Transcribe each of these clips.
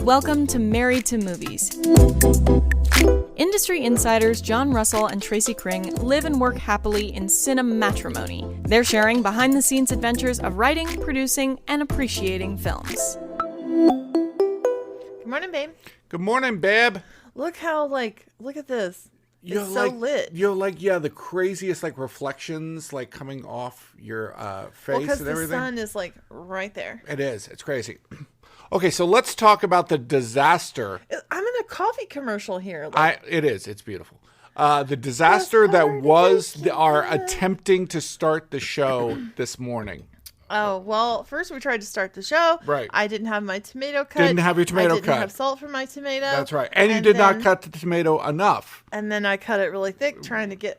Welcome to Married to Movies. Industry insiders John Russell and Tracy Kring live and work happily in cinematrimony. They're sharing behind-the-scenes adventures of writing, producing, and appreciating films. Good morning, babe. Good morning, babe. Look at this. It's so lit. The craziest reflections coming off your face because and everything. The sun is right there. It is. It's crazy. Okay, so let's talk about the disaster. I'm in a coffee commercial here. It is. It's beautiful. The disaster that was our attempting to start the show this morning. Oh, well, first we tried to start the show. Right. I didn't have my tomato cut. Didn't have your tomato cut. I didn't have salt for my tomato. That's right. And you did not cut the tomato enough. And then I cut it really thick, trying to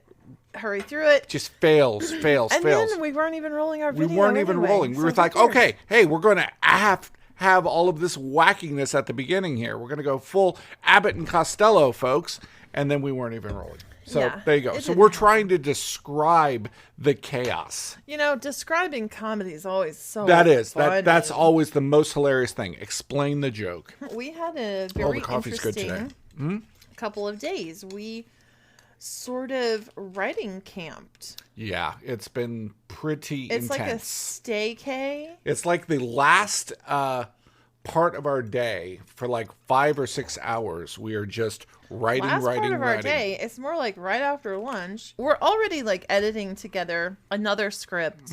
hurry through it. Just fails. And then we weren't even rolling our video. We weren't even rolling. We were like, okay, hey, we're going to have all of this wackiness at the beginning here. We're going to go full Abbott and Costello, folks. And then we weren't even rolling. So there you go. So we're trying to describe the chaos. Describing comedy is always so fun. That's always the most hilarious thing. Explain the joke. We had a very interesting couple of days. We sort of writing camped. Yeah, it's been pretty intense. It's like a staycay. It's like the last part of our day for 5 or 6 hours. We are just writing. Part of our day. It's more like right after lunch. We're already editing together another script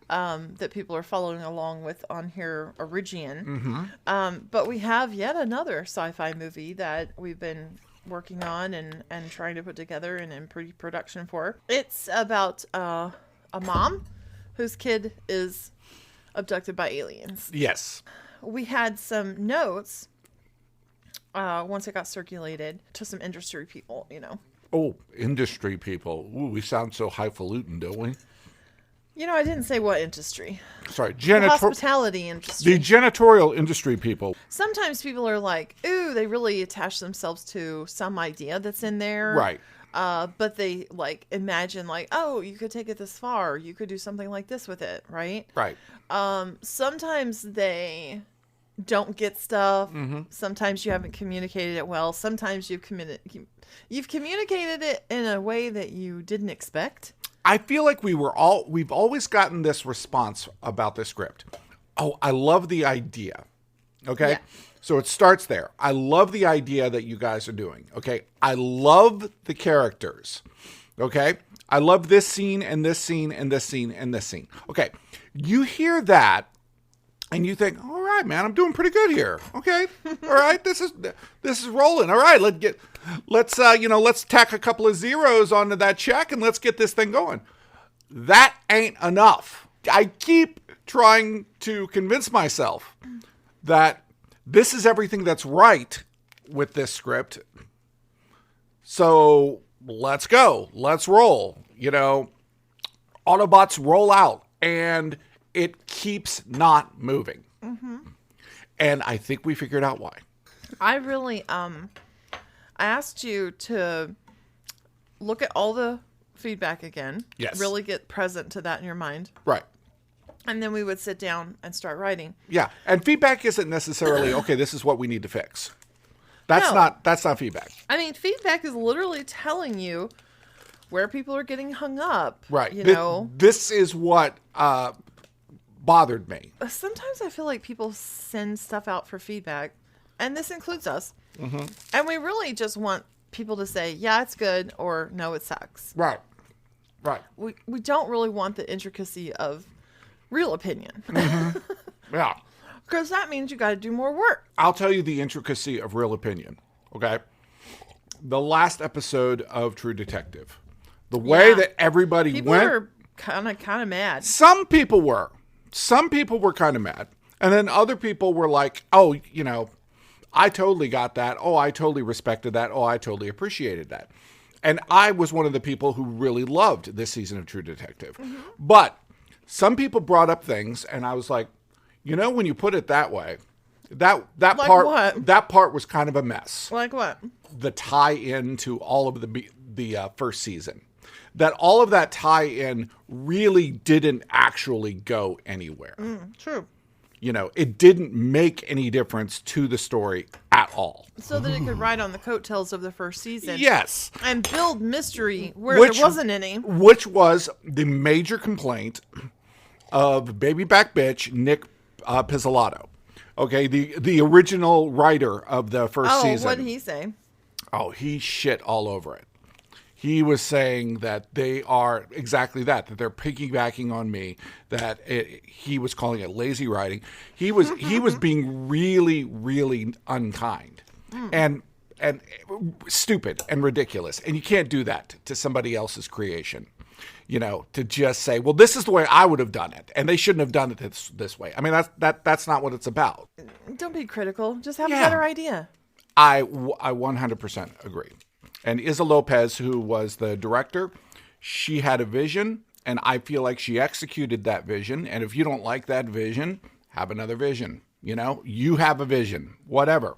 that people are following along with on here, Origian. But we have yet another sci-fi movie that we've been working on and trying to put together and in pre-production for. It's about a mom whose kid is abducted by aliens. Yes. We had some notes once it got circulated to some industry people, Oh, industry people. Ooh, we sound so highfalutin, don't we? I didn't say what industry. Sorry, the hospitality industry. The janitorial industry people. Sometimes people are like, ooh, they really attach themselves to some idea that's in there. Right. But they imagine oh, you could take it this far. You could do something like this with it, right? Right. Sometimes they don't get stuff. Sometimes you haven't communicated it well. Sometimes you've communicated it in a way that you didn't expect. I feel like we've always gotten this response about the script. Oh, I love the idea. Okay. Yeah. So it starts there. I love the idea that you guys are doing. Okay. I love the characters. Okay. I love this scene and this scene and this scene and this scene. Okay. You hear that and you think, all right, man, I'm doing pretty good here. Okay. All right. This is rolling. All right. Let's tack a couple of zeros onto that check and let's get this thing going. That ain't enough. I keep trying to convince myself that this is everything that's right with this script. So let's go. Let's roll. Autobots roll out and it keeps not moving. And I think we figured out why. I really, I asked you to look at all the feedback again. Yes. Really get present to that in your mind. Right. And then we would sit down and start writing. Yeah. And feedback isn't necessarily, okay, this is what we need to fix. That's not feedback. I mean, feedback is literally telling you where people are getting hung up. Right. This is what bothered me. Sometimes I feel like people send stuff out for feedback, and this includes us. And we really just want people to say, yeah, it's good, or no, it sucks. Right. Right. We don't really want the intricacy of real opinion. Yeah. Because that means you got to do more work. I'll tell you the intricacy of real opinion. Okay. The last episode of True Detective, the way that everybody people went. People were kind of mad. Some people were kind of mad. And then other people were like, oh, I totally got that. Oh, I totally respected that. Oh, I totally appreciated that. And I was one of the people who really loved this season of True Detective. But some people brought up things, and I was like, when you put it that way, that part was kind of a mess. Like what? The tie-in to all of the first season. That all of that tie-in really didn't actually go anywhere. True. You know, it didn't make any difference to the story at all. So that it could ride on the coattails of the first season. Yes. And build mystery where there wasn't any. Which was the major complaint of Baby Back Bitch, Nick Pizzolatto. Okay, the original writer of the first season. Oh, what did he say? Oh, he shit all over it. He was saying that they are exactly that they're piggybacking on me, that he was calling it lazy writing. He was being really, really unkind and stupid and ridiculous. And you can't do that to somebody else's creation, you know, to just say, well, this is the way I would have done it. And they shouldn't have done it this way. I mean, that's not what it's about. Don't be critical. Just have a better idea. I 100% agree. And Isa Lopez, who was the director, she had a vision, and I feel like she executed that vision. And if you don't like that vision, have another vision. You know, you have a vision, whatever.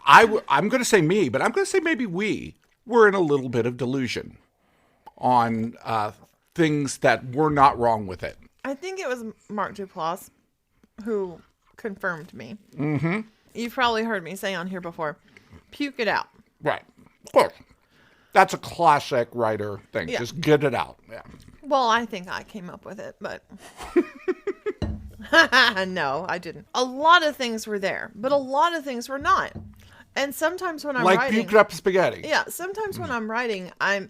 I'm going to say me, but I'm going to say maybe we were in a little bit of delusion on things that were not wrong with it. I think it was Mark Duplass who confirmed me. Mm-hmm. You've probably heard me say on here before, puke it out. Right. Of course. That's a classic writer thing. Yeah. Just get it out. Yeah. Well, I think I came up with it, but no, I didn't. A lot of things were there, but a lot of things were not. And sometimes when I'm writing... Like puked up spaghetti. Yeah, sometimes when I'm writing, I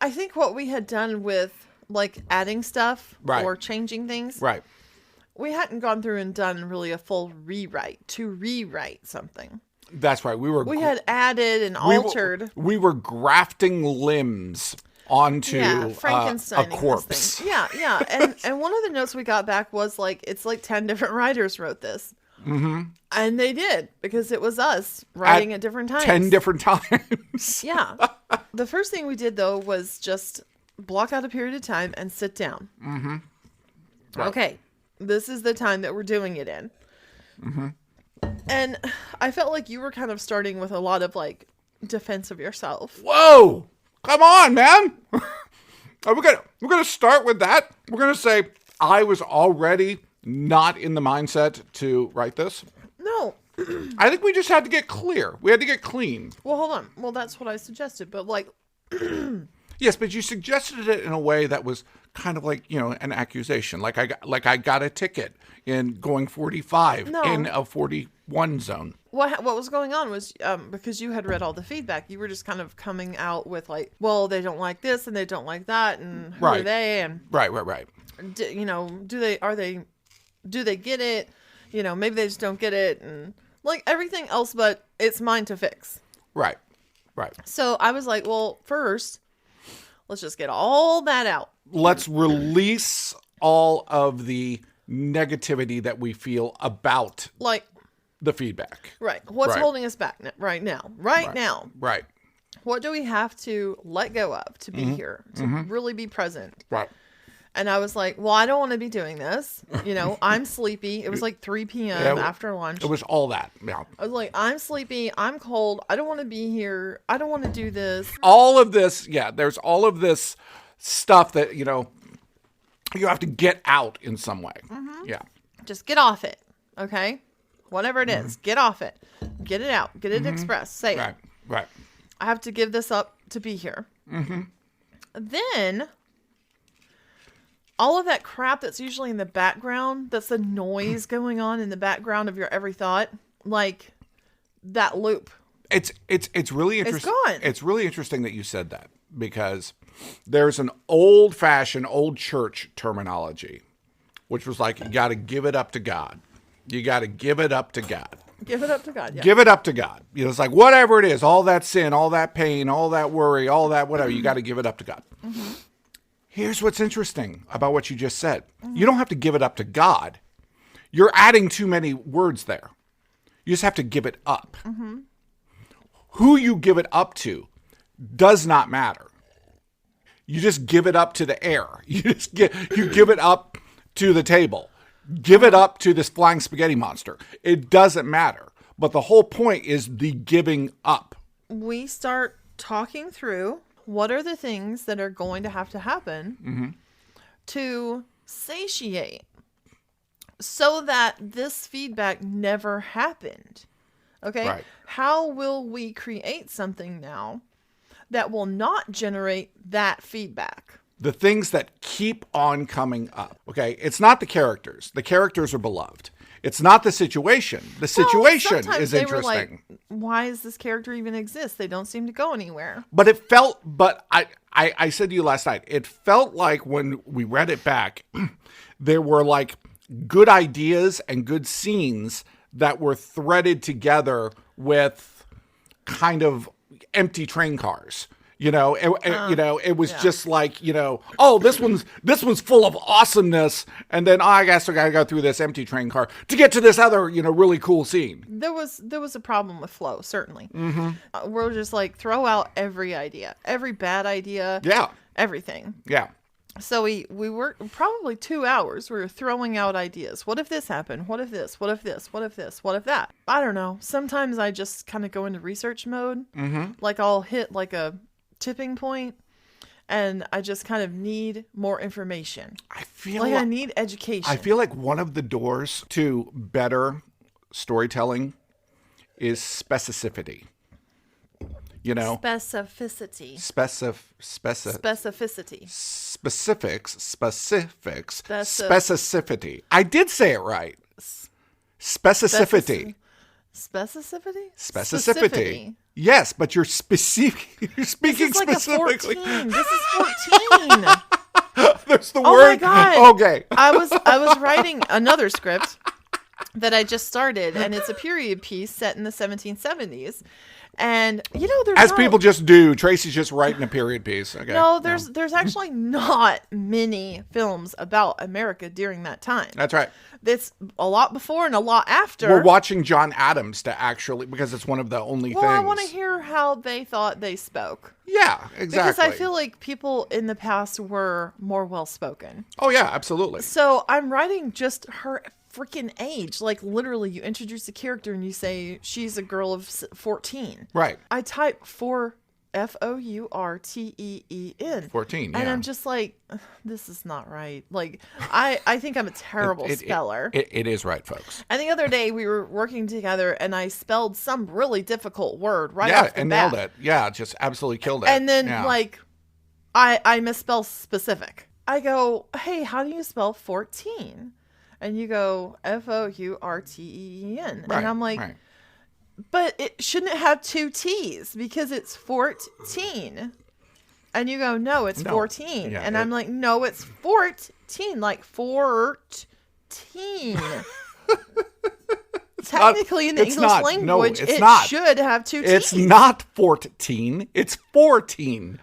think what we had done with, like, adding stuff or changing things... Right. We hadn't gone through and done really a full rewrite to rewrite something. That's right. We had added and altered. We were grafting limbs onto a corpse. Yeah. And one of the notes we got back was like, it's like 10 different writers wrote this. Mm-hmm. And they did, because it was us writing at different times. 10 different times. Yeah. The first thing we did, though, was just block out a period of time and sit down. Mm-hmm. Right. Okay. This is the time that we're doing it in. Mm-hmm. And I felt like you were kind of starting with a lot of, like, defense of yourself. Whoa! Come on, man! We're gonna start with that. We're gonna say, I was already not in the mindset to write this. No. I think we just had to get clear. We had to get clean. Well, hold on. Well, that's what I suggested, but, like... Yes, but you suggested it in a way that was kind of like, you know, an accusation. Like I got a ticket in going 45 in a 41 zone. What was going on was because you had read all the feedback, you were just kind of coming out with like, well, they don't like this and they don't like that, and who are they? And right. You know, do they get it? You know, maybe they just don't get it, and like everything else, but it's mine to fix. Right. So I was like, well, first, let's just get all that out. Let's release all of the negativity that we feel about like the feedback. Right. What's holding us back right now? Now. Right. What do we have to let go of to be here, to really be present? Right. And I was like, well, I don't want to be doing this. You know, I'm sleepy. It was like 3 p.m. after lunch. It was all that. Yeah. I was like, I'm sleepy. I'm cold. I don't want to be here. I don't want to do this. All of this. Yeah. There's all of this stuff that, you know, you have to get out in some way. Mm-hmm. Yeah. Just get off it. Okay. Whatever it is, get off it. Get it out. Get it expressed. Say it. Right. I have to give this up to be here. Mm-hmm. Then... all of that crap that's usually in the background, that's the noise going on in the background of your every thought, like that loop. It's really interesting. It's gone. It's really interesting that you said that, because there's an old-fashioned old church terminology, which was like, you got to give it up to God. You got to give it up to God. Give it up to God. Yeah. Give it up to God. You know, it's like whatever it is, all that sin, all that pain, all that worry, all that whatever, you got to give it up to God. Mm-hmm. Here's what's interesting about what you just said. Mm-hmm. You don't have to give it up to God. You're adding too many words there. You just have to give it up. Mm-hmm. Who you give it up to does not matter. You just give it up to the air. You give it up to the table. Give it up to this flying spaghetti monster. It doesn't matter. But the whole point is the giving up. We start talking through what are the things that are going to have to happen to satiate so that this feedback never happened. Okay? Right. How will we create something now that will not generate that feedback? The things that keep on coming up. Okay? It's not the characters. The characters are beloved. It's not the situation. The situation sometimes is they interesting. were like, why does this character even exist? They don't seem to go anywhere. But I said to you last night, it felt like when we read it back, there were like good ideas and good scenes that were threaded together with kind of empty train cars. It was just like, oh, this one's full of awesomeness. And then I guess I got to go through this empty train car to get to this other, really cool scene. There was a problem with flow, certainly. Mm-hmm. We're just like, throw out every idea, every bad idea. Yeah. Everything. Yeah. So we worked probably 2 hours. We were throwing out ideas. What if this happened? What if this? What if this? What if this? What if that? I don't know. Sometimes I just kind of go into research mode. Mm-hmm. Like I'll hit like a tipping point and I just kind of need more information. I feel like I need education. I feel like one of the doors to better storytelling is specificity. Specificity. Specificity. I did say it right. Specificity. Specificity. Yes, but you're specific. You're speaking this is specifically. Like a 14. This is 14. There's the Oh word. my God. Okay. I was writing another script that I just started, and it's a period piece set in the 1770s. And there's people just do. Tracy's just writing a period piece. Okay. No, there's actually not many films about America during that time. That's right. It's a lot before and a lot after. We're watching John Adams because it's one of the only things. I want to hear how they thought they spoke. Yeah, exactly. Because I feel like people in the past were more well-spoken. Oh, yeah, absolutely. So I'm writing just her freaking age. Like, literally, you introduce a character and you say she's a girl of 14. Right. I type Fourteen. 14, yeah. And I'm just like, this is not right. Like, I think I'm a terrible speller. It is right, folks. And the other day we were working together and I spelled some really difficult word off the bat. Nailed it. Yeah, just absolutely killed it. And then I misspell specific. I go, hey, how do you spell 14? And you go Fourteen. Right, and I'm like, right. But it shouldn't have 2 T's because it's 14. And you go, no, it's 14. Yeah, and I'm like, no, it's 14, like 14. Technically, in the English language, it should have 2 T's. It's not 14. It's 14.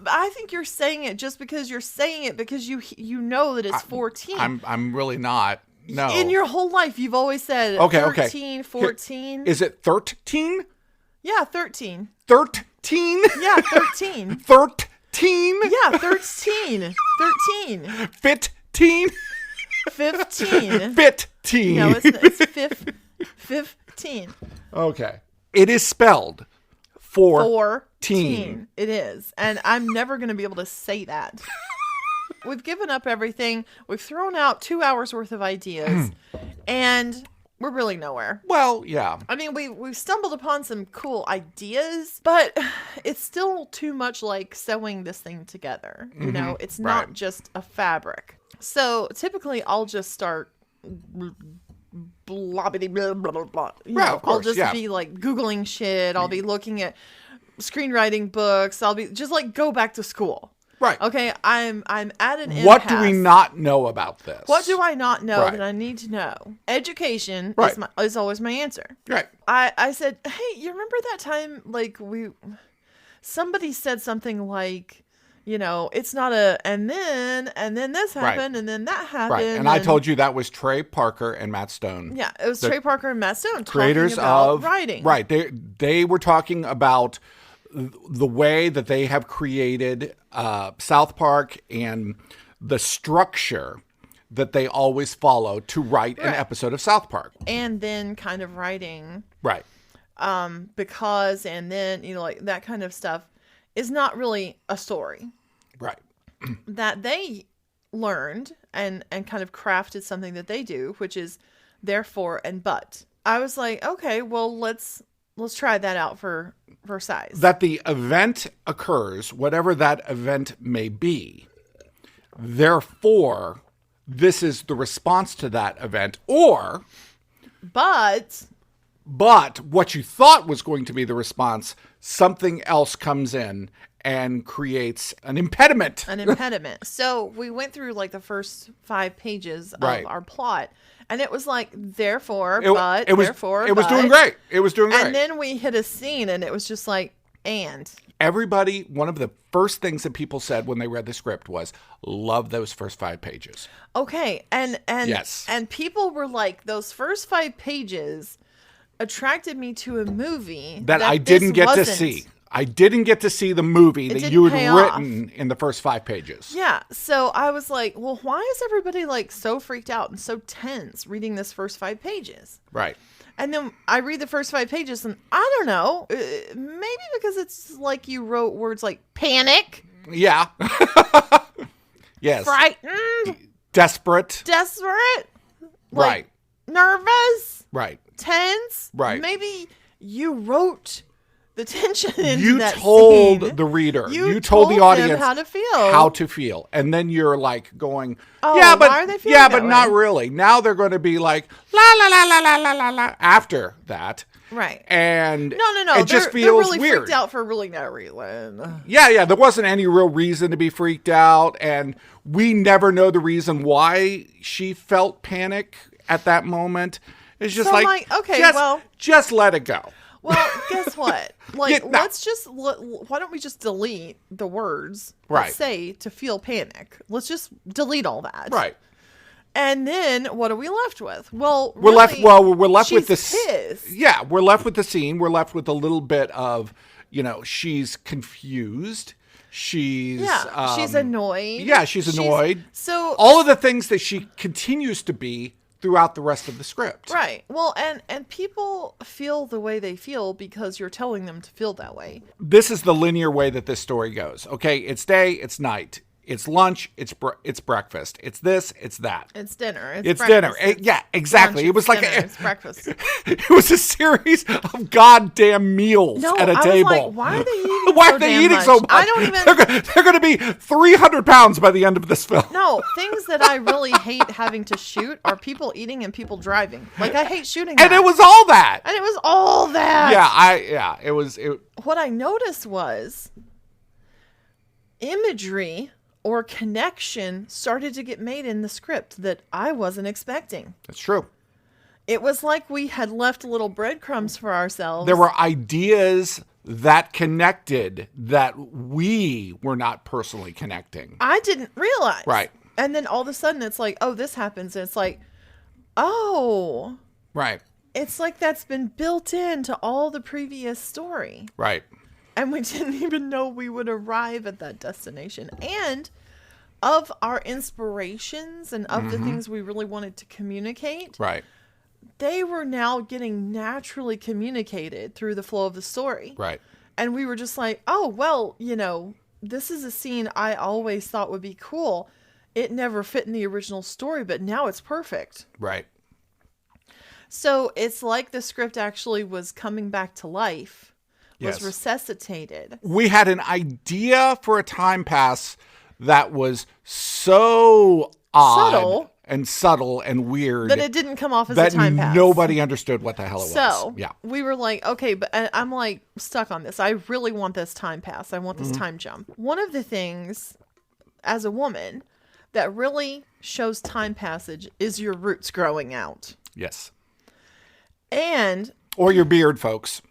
I think you're saying it just because you're saying it because you know that it's 14. I'm really not. No. In your whole life, you've always said 13, 14. Is it 13? Yeah, 13. 13? Yeah, 13. 13? Yeah, 13. 13. 15? 15. 15. No, it's 15. Okay. It is spelled 14. It is. And I'm never going to be able to say that. We've given up everything. We've thrown out 2 hours worth of ideas. And we're really nowhere. Well, yeah. I mean, we've stumbled upon some cool ideas, but it's still too much like sewing this thing together. You know, it's not just a fabric. So typically I'll just start blah, blah, blah, blah, blah. I'll just be like Googling shit. I'll be looking at screenwriting books. I'll be just like go back to school. Right. Okay, I'm at an impasse. What do we not know about this? What do I not know that I need to know? Education is always my answer. Right. I said, hey, you remember that time like somebody said something like, it's not and then this happened and then that happened. Right. And I told you that was Trey Parker and Matt Stone. Yeah, it was Trey Parker and Matt Stone creators talking about of writing. Right. They were talking about the way that they have created South Park and the structure that they always follow to write an episode of South Park. And then kind of writing. Right. Because, and then, like that kind of stuff is not really a story. Right. That they learned and kind of crafted something that they do, which is therefore and but. I was like, okay, well, let's try that out for size. That the event occurs, whatever that event may be. Therefore, this is the response to that event. Or, but what you thought was going to be the response, something else comes in and creates an impediment. So we went through like the first 5 pages of Right. our plot, and it was like, therefore, It was doing great. It was doing great. And then we hit a scene, and it was just like, and. Everybody, one of the first things that people said when they read the script was, love those first 5 pages. Okay, and Yes. and people were like, those first 5 pages attracted me to a movie that I didn't get to see. I didn't get to see the movie that you had written in the first 5 pages. Yeah. So I was like, well, why is everybody like so freaked out and so tense reading this first 5 pages? Right. And then I read the first 5 pages and I don't know, maybe because it's like you wrote words like panic. Yeah. Yes. Frightened. Desperate. Like, nervous. Right. Tense. Right. Maybe you wrote the tension into You that told scene. the reader. You told the them audience how to feel. And then you're like going, Oh, yeah, but why are they feeling yeah, that but not way? really. Now they're going to be like la la la la la la la la after that. Right. And No. it just they're feels really weird. freaked out for really no reason. Yeah. There wasn't any real reason to be freaked out. And we never know the reason why she felt panic at that moment. It's just So I'm like, okay, just let it go. Well, guess what? Like, Yeah, no. why don't we just delete the words Right. that say to feel panic? Let's just delete all that. Right. And then what are we left with? Well, We're left with this. Yeah, we're left with the scene. We're left with a little bit of, she's confused. She's she's annoyed. Yeah, she's annoyed. So all of the things that she continues to be throughout the rest of the script. Right. Well, and people feel the way they feel because you're telling them to feel that way. This is the linear way that this story goes. Okay, it's day, it's night. It's lunch, it's breakfast. It's this, it's that. It's dinner. It's dinner. Yeah, exactly. Lunch, it was like it's breakfast. It was a series of goddamn meals at a table. I was like, why are they eating Why so are they damn eating much? so much? I don't even. They're going to be 300 pounds by the end of this film. No, things that I really hate having to shoot are people eating and people driving. Like, I hate shooting that. And it was all that. Yeah. It was. What I noticed was imagery or connection started to get made in the script that I wasn't expecting. That's true. It was like we had left little breadcrumbs for ourselves. There were ideas that connected that we were not personally connecting. I didn't realize. Right. And then all of a sudden it's like, oh, this happens. And it's like, oh. Right. It's like that's been built into all the previous story. Right. And we didn't even know we would arrive at that destination. And of our inspirations and of the things we really wanted to communicate, Right. they were now getting naturally communicated through the flow of the story. Right. And we were just like, oh, well, this is a scene I always thought would be cool. It never fit in the original story, but now it's perfect. Right. So it's like the script actually was coming back to life. Was Yes. resuscitated. We had an idea for a time pass that was so odd and subtle and weird that it didn't come off as that a time pass. nobody understood what the hell it was. So Yeah. we were like, okay, but I'm like stuck on this. I really want this time pass. I want this time jump. One of the things as a woman that really shows time passage is your roots growing out. Yes. And Or your beard, folks.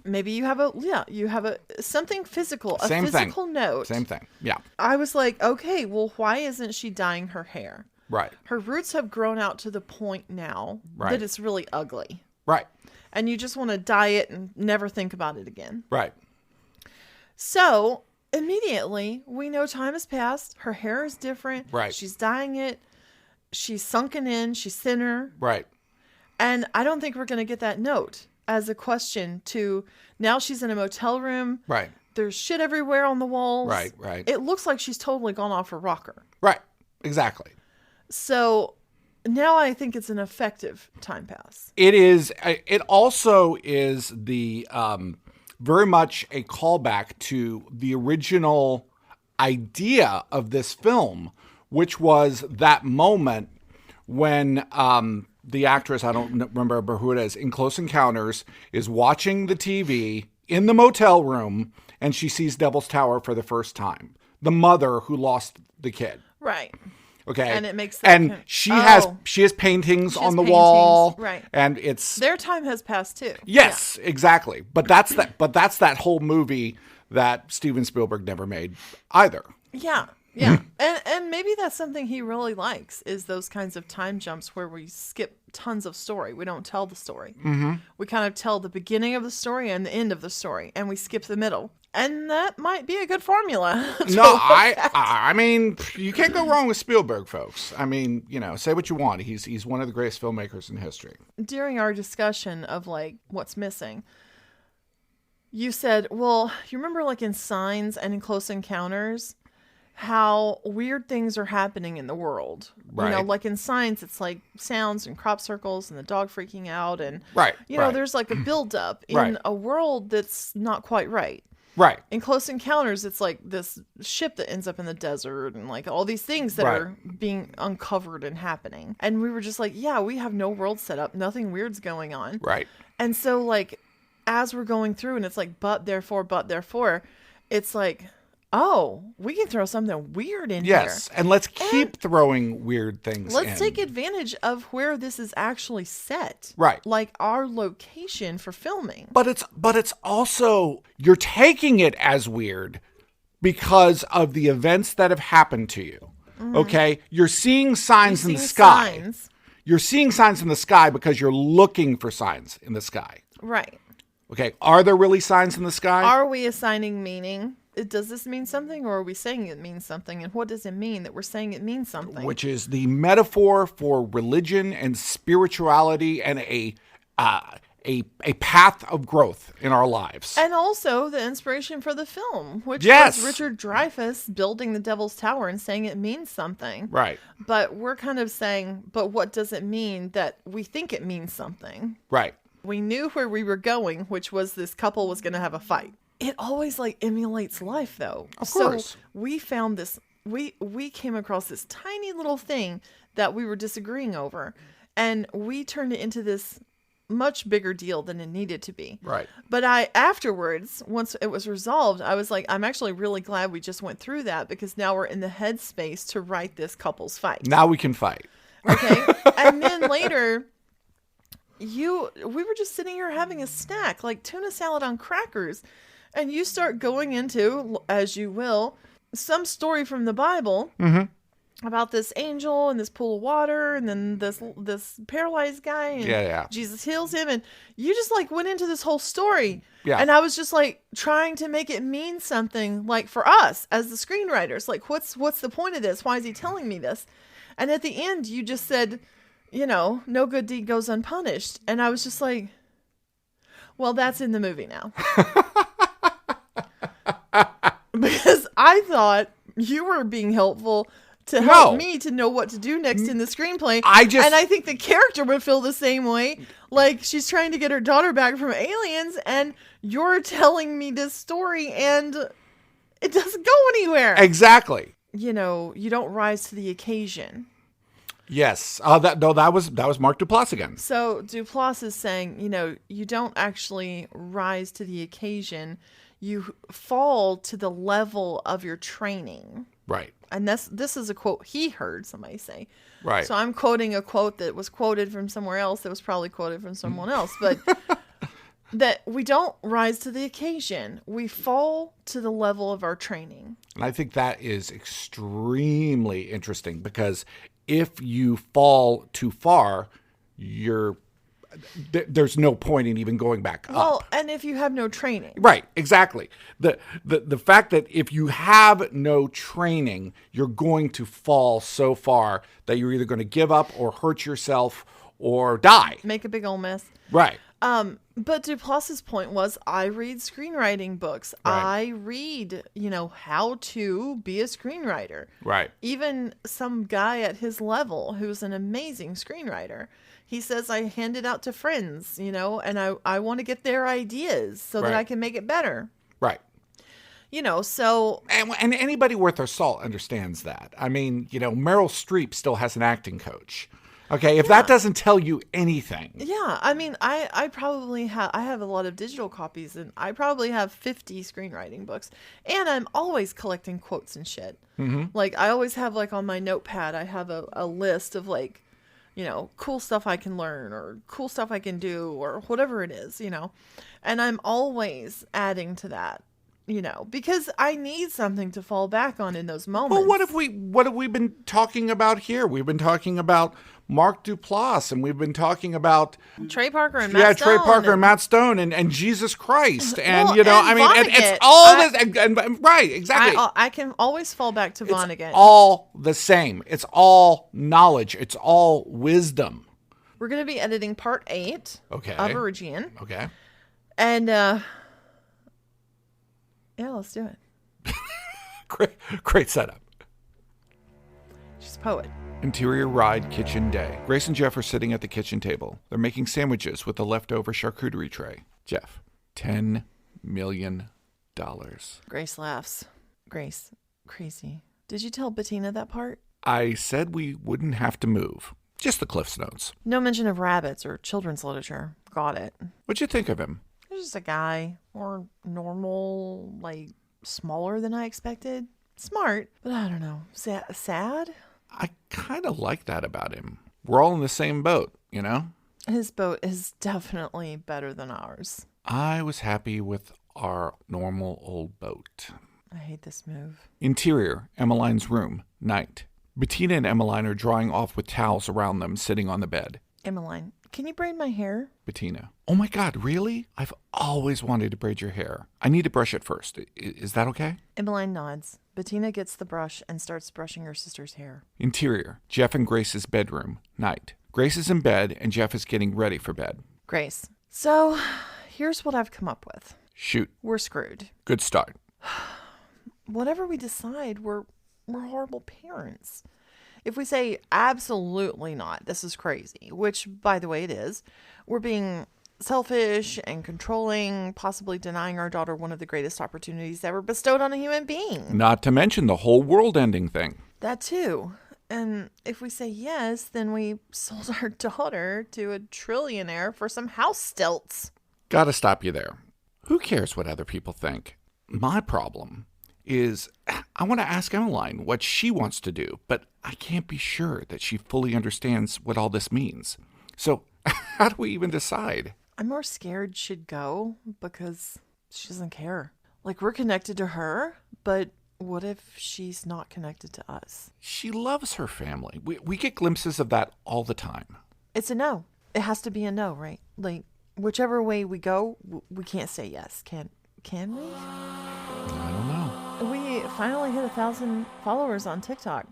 maybe you have something physical, Same a physical thing. note. Same thing. Yeah. I was like, okay, well, why isn't she dyeing her hair? Right. Her roots have grown out to the point now Right. that it's really ugly. Right. And you just want to dye it and never think about it again. Right. So immediately we know time has passed. Her hair is different. Right. She's dyeing it. She's sunken in. She's thinner. Right. And I don't think we're going to get that note as a question to now she's in a motel room. Right. There's shit everywhere on the walls. Right. Right. It looks like she's totally gone off her rocker. Right. Exactly. So now I think it's an effective time pass. It is. It also is the very much a callback to the original idea of this film, which was that moment when the actress, I don't remember who it is, in Close Encounters, is watching the TV in the motel room, and she sees Devil's Tower for the first time. The mother who lost the kid. Right. Okay. And it makes she has paintings on the wall. Right. And it's their time has passed too. Yes, exactly. But that's that whole movie that Steven Spielberg never made either. Yeah. Yeah. and maybe that's something he really likes, is those kinds of time jumps where we skip tons of story. We don't tell the story. Mm-hmm. We kind of tell the beginning of the story and the end of the story, and we skip the middle. And that might be a good formula. No, I mean, you can't go wrong with Spielberg, folks. I mean, say what you want. He's one of the greatest filmmakers in history. During our discussion of like what's missing, you said, well, you remember like in Signs and in Close Encounters, how weird things are happening in the world. Right. Like in Signs, it's like sounds and crop circles and the dog freaking out. And, right. There's like a buildup in a world that's not quite right. Right. In Close Encounters, it's like this ship that ends up in the desert and like all these things that are being uncovered and happening. And we were just like, yeah, we have no world set up. Nothing weird's going on. Right. And so like, as we're going through and it's like, but therefore, it's like, oh, we can throw something weird in here. Yes, and let's keep throwing weird things in. Let's take advantage of where this is actually set. Right. Like our location for filming. But it's also, you're taking it as weird because of the events that have happened to you. Mm-hmm. Okay? You're seeing signs in the sky. You're seeing signs in the sky because you're looking for signs in the sky. Right. Okay, are there really signs in the sky? Are we assigning meaning? Does this mean something, or are we saying it means something? And what does it mean that we're saying it means something? Which is the metaphor for religion and spirituality and a path of growth in our lives. And also the inspiration for the film, which yes. was Richard Dreyfuss building the Devil's Tower and saying it means something. Right. But we're kind of saying, but what does it mean that we think it means something? Right. We knew where we were going, which was this couple was going to have a fight. It always like emulates life though. Of course. So we found this, we came across this tiny little thing that we were disagreeing over, and we turned it into this much bigger deal than it needed to be. Right. But afterwards, once it was resolved, I was like, I'm actually really glad we just went through that, because now we're in the headspace to write this couple's fight. Now we can fight. Okay. And then later, we were just sitting here having a snack, like tuna salad on crackers. And you start going into, as you will, some story from the Bible about this angel and this pool of water, and then this paralyzed guy, and Jesus heals him, and you just like went into this whole story. Yeah. And I was just like trying to make it mean something, like for us as the screenwriters, like what's the point of this? Why is he telling me this? And at the end, you just said, no good deed goes unpunished, and I was just like, well, that's in the movie now. Because I thought you were being helpful to help me to know what to do next in the screenplay. And I think the character would feel the same way. Like, she's trying to get her daughter back from aliens, and you're telling me this story, and it doesn't go anywhere. Exactly. You don't rise to the occasion. Yes. That was Mark Duplass again. So Duplass is saying, you don't actually rise to the occasion. You fall to the level of your training. Right. And this is a quote he heard somebody say. Right. So I'm quoting a quote that was quoted from somewhere else that was probably quoted from someone else. But that we don't rise to the occasion. We fall to the level of our training. And I think that is extremely interesting, because if you fall too far, there's no point in even going back up. Well, and if you have no training. Right, exactly. The fact that if you have no training, you're going to fall so far that you're either going to give up or hurt yourself or die. Make a big old mess. Right. But Duplass's point was, I read screenwriting books. Right. I read, how to be a screenwriter. Right. Even some guy at his level who's an amazing screenwriter, he says, I hand it out to friends, and I want to get their ideas so that I can make it better. Right. So... And anybody worth their salt understands that. I mean, Meryl Streep still has an acting coach. Okay, if that doesn't tell you anything. Yeah, I mean, I probably have, I have a lot of digital copies, and I probably have 50 screenwriting books, and I'm always collecting quotes and shit. Mm-hmm. Like, I always have, like, on my notepad, I have a list of, like, cool stuff I can learn, or cool stuff I can do, or whatever it is, and I'm always adding to that. Because I need something to fall back on in those moments. Well, what have we been talking about here? We've been talking about Mark Duplass, and we've been talking about Trey Parker and Matt Stone. Trey Parker and Matt Stone and Jesus Christ. And, and it's all this. And right, exactly. I can always fall back to Vonnegut. It's all the same. It's all knowledge. It's all wisdom. We're going to be editing part 8 of Origian. Okay. And, yeah, let's do it. Great setup. She's a poet. Interior ride kitchen day. Grace and Jeff are sitting at the kitchen table. They're making sandwiches with the leftover charcuterie tray. Jeff, $10 million. Grace laughs. Grace, crazy. Did you tell Bettina that part? I said we wouldn't have to move. Just the Cliff's Notes. No mention of rabbits or children's literature. Got it. What'd you think of him? He's just a guy. More normal, like, smaller than I expected. Smart, but I don't know. Sad? I kind of like that about him. We're all in the same boat, His boat is definitely better than ours. I was happy with our normal old boat. I hate this move. Interior, Emmeline's room, night. Bettina and Emmeline are drying off with towels around them, sitting on the bed. Emmeline, can you braid my hair? Bettina, oh my God, really? I've always wanted to braid your hair. I need to brush it first. Is that okay? Emmeline nods. Bettina gets the brush and starts brushing her sister's hair. Interior, Jeff and Grace's bedroom, night. Grace is in bed and Jeff is getting ready for bed. Grace, so here's what I've come up with. Shoot. We're screwed. Good start. Whatever we decide, we're horrible parents. If we say absolutely not, this is crazy, which, by the way, it is, we're being selfish and controlling, possibly denying our daughter one of the greatest opportunities ever bestowed on a human being. Not to mention the whole world-ending thing. That too. And if we say yes, then we sold our daughter to a trillionaire for some house stilts. Gotta stop you there. Who cares what other people think? My problem is I want to ask Emmeline what she wants to do, but I can't be sure that she fully understands what all this means. So how do we even decide? I'm more scared she'd go because she doesn't care. Like, we're connected to her, but what if she's not connected to us? She loves her family. We get glimpses of that all the time. It's a no. It has to be a no, right? Like, whichever way we go, we can't say yes. Can we? I don't know. We finally hit 1,000 followers on TikTok.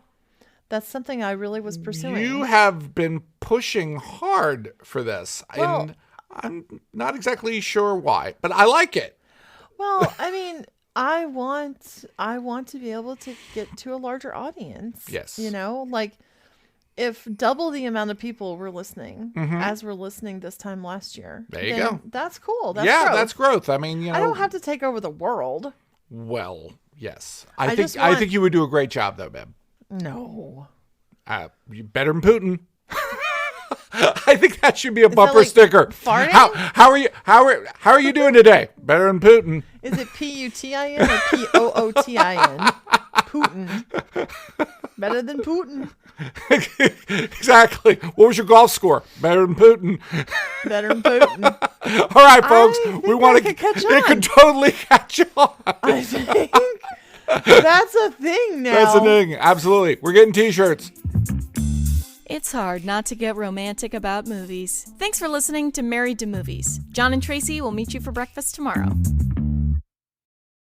That's something I really was pursuing. You have been pushing hard for this, and I'm not exactly sure why, but I like it. Well, I mean, I want to be able to get to a larger audience. Yes. Like, if double the amount of people were listening as we're listening this time last year. There you go. That's cool. That's growth. That's growth. I mean, I don't have to take over the world. Well, yes. I think you would do a great job, though, babe. No. You better than Putin. I think that should be a bumper sticker. Farting? How are you doing today? Better than Putin. Is it Putin or Pootin? Putin. Better than Putin. Exactly. What was your golf score? Better than Putin. Better than Putin. All right, folks. We want to catch on. It could totally catch on. I think that's a thing now. That's a thing. Absolutely. We're getting t-shirts. It's hard not to get romantic about movies. Thanks for listening to Married to Movies. Jon and Tracy will meet you for breakfast tomorrow.